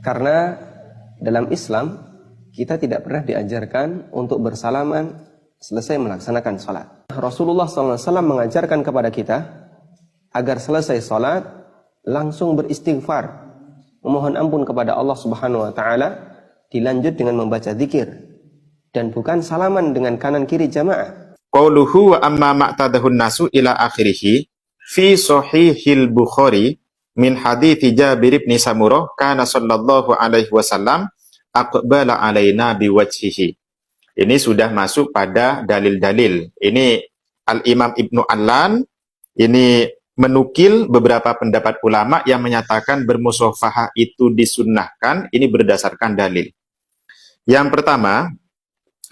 Karena dalam Islam kita tidak pernah diajarkan untuk bersalaman selesai melaksanakan sholat. Rasulullah SAW mengajarkan kepada kita agar selesai sholat langsung beristighfar, memohon ampun kepada Allah Subhanahu wa Ta'ala, dilanjut dengan membaca zikir, dan bukan salaman dengan kanan kiri jamaah. Qauluhu wa amma ma'tadahun nasu ila akhirih fi sahihil Bukhari min hadithi Jabir bin Samurah kana sallallahu alaihi wasallam aqbala alaina biwajhihi. Ini sudah masuk pada dalil-dalil. Ini Al-Imam Ibnu Allan ini menukil beberapa pendapat ulama yang menyatakan bermusafahah itu disunnahkan. Ini berdasarkan dalil. Yang pertama,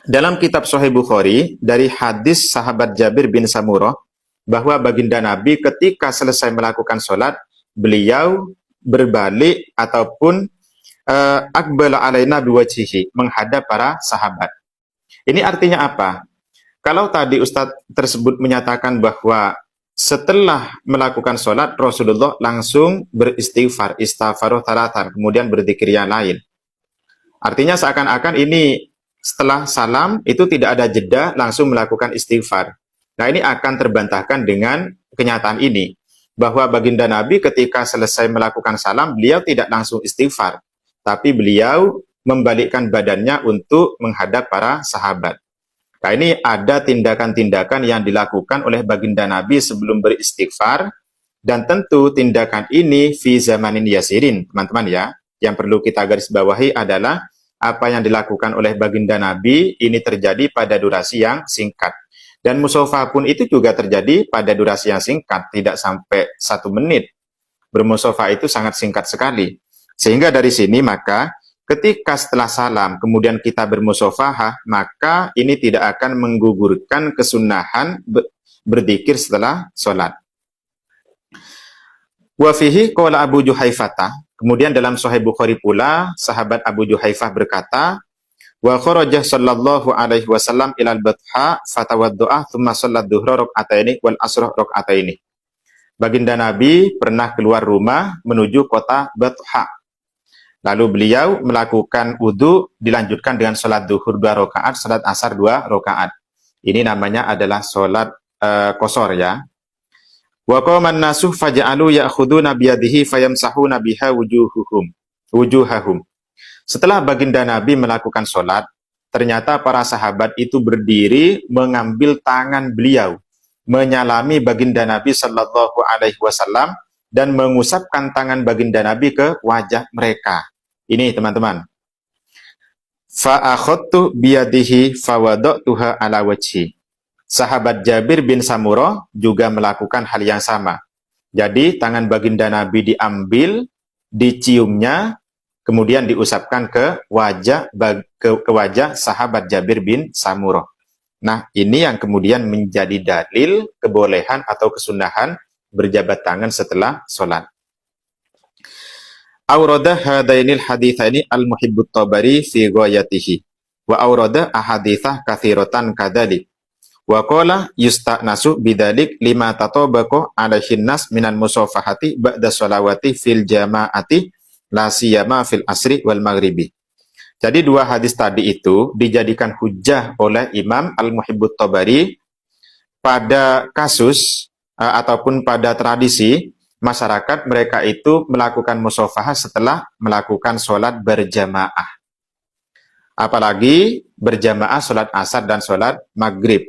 dalam kitab Sahih Bukhari dari hadis sahabat Jabir bin Samurah bahwa baginda Nabi ketika selesai melakukan sholat, beliau berbalik ataupun aqbala alaina biwajhihi, menghadap para sahabat. Ini artinya apa? Kalau tadi Ustadz tersebut menyatakan bahwa setelah melakukan sholat Rasulullah langsung beristighfar, istaghfaruh taratan, kemudian berzikir yang lain. Artinya seakan-akan ini setelah salam itu tidak ada jeda, langsung melakukan istighfar. Nah, ini akan terbantahkan dengan kenyataan ini, bahwa baginda Nabi ketika selesai melakukan salam, beliau tidak langsung istighfar, tapi beliau membalikkan badannya untuk menghadap para sahabat. Nah, ini ada tindakan-tindakan yang dilakukan oleh baginda Nabi sebelum beristighfar, dan tentu tindakan ini fi zamanin yasirin, teman-teman ya. Yang perlu kita garis bawahi adalah apa yang dilakukan oleh baginda Nabi ini terjadi pada durasi yang singkat. Dan musafah pun itu juga terjadi pada durasi yang singkat, tidak sampai 1 menit. Bermusafah itu sangat singkat sekali. Sehingga dari sini maka ketika setelah salam kemudian kita bermusafahah, maka ini tidak akan menggugurkan kesunahan berzikir setelah sholat. Wa fihi qala Abu Juhaifah. Kemudian dalam Sahih Bukhari pula sahabat Abu Juhaifah berkata, wa kharaja sallallahu alaihi wasallam ilal batha fatawaddu'a thumma shallat dhuhra rak'ataini wal asra rak'ataini. Baginda Nabi pernah keluar rumah menuju kota Batha. Lalu beliau melakukan wudu, dilanjutkan dengan sholat duhur 2 rakaat, sholat asar 2 rakaat. Ini namanya adalah sholat qashar ya. Wa qaman nasu faja'alu ya'khuduna biyadihi fayamsahuna biha wujuhahum. Setelah baginda Nabi melakukan sholat, ternyata para sahabat itu berdiri mengambil tangan beliau, menyalami baginda Nabi sallallahu alaihi wasallam dan mengusapkan tangan baginda Nabi ke wajah mereka. Ini teman-teman. Fa akhadtu biyadihi fawadatuha ala wajhi. Sahabat Jabir bin Samurah juga melakukan hal yang sama. Jadi tangan baginda Nabi diambil, diciumnya, kemudian diusapkan ke wajah sahabat Jabir bin Samurah. Nah, ini yang kemudian menjadi dalil kebolehan atau kesunahan berjabat tangan setelah sholat. Aurada hadainil hadithaini al-muhibbut tabari fi ghayatihi wa aurada ahadithah kathiratan kadhalik. Wa qala yusta'nasu bidzalik lima tatabaqo alaihin nas minal musafahati ba'da sholawati fil jama'ati la siyama fil asri wal maghribi. Jadi 2 hadis tadi itu dijadikan hujjah oleh Imam Al-Muhibbut Tabari pada kasus ataupun pada tradisi masyarakat mereka itu melakukan musafahah setelah melakukan sholat berjamaah. Apalagi berjamaah sholat asar dan sholat maghrib.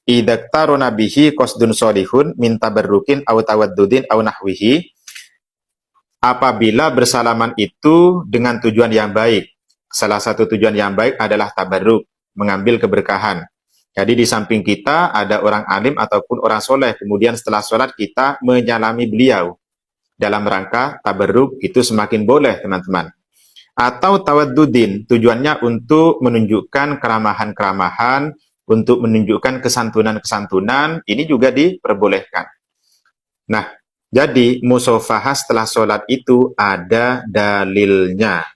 Idaktaruna bihi qasdun sholihun min tabarrukin aw tawaddudin aw nahwihi. Apabila bersalaman itu dengan tujuan yang baik. Salah satu tujuan yang baik adalah tabarruk, mengambil keberkahan. Jadi di samping kita ada orang alim ataupun orang soleh, kemudian setelah sholat kita menyalami beliau. Dalam rangka tabarruk itu semakin boleh teman-teman. Atau tawaddudin, tujuannya untuk menunjukkan keramahan-keramahan, untuk menunjukkan kesantunan-kesantunan, ini juga diperbolehkan. Nah, jadi musafahah setelah sholat itu ada dalilnya.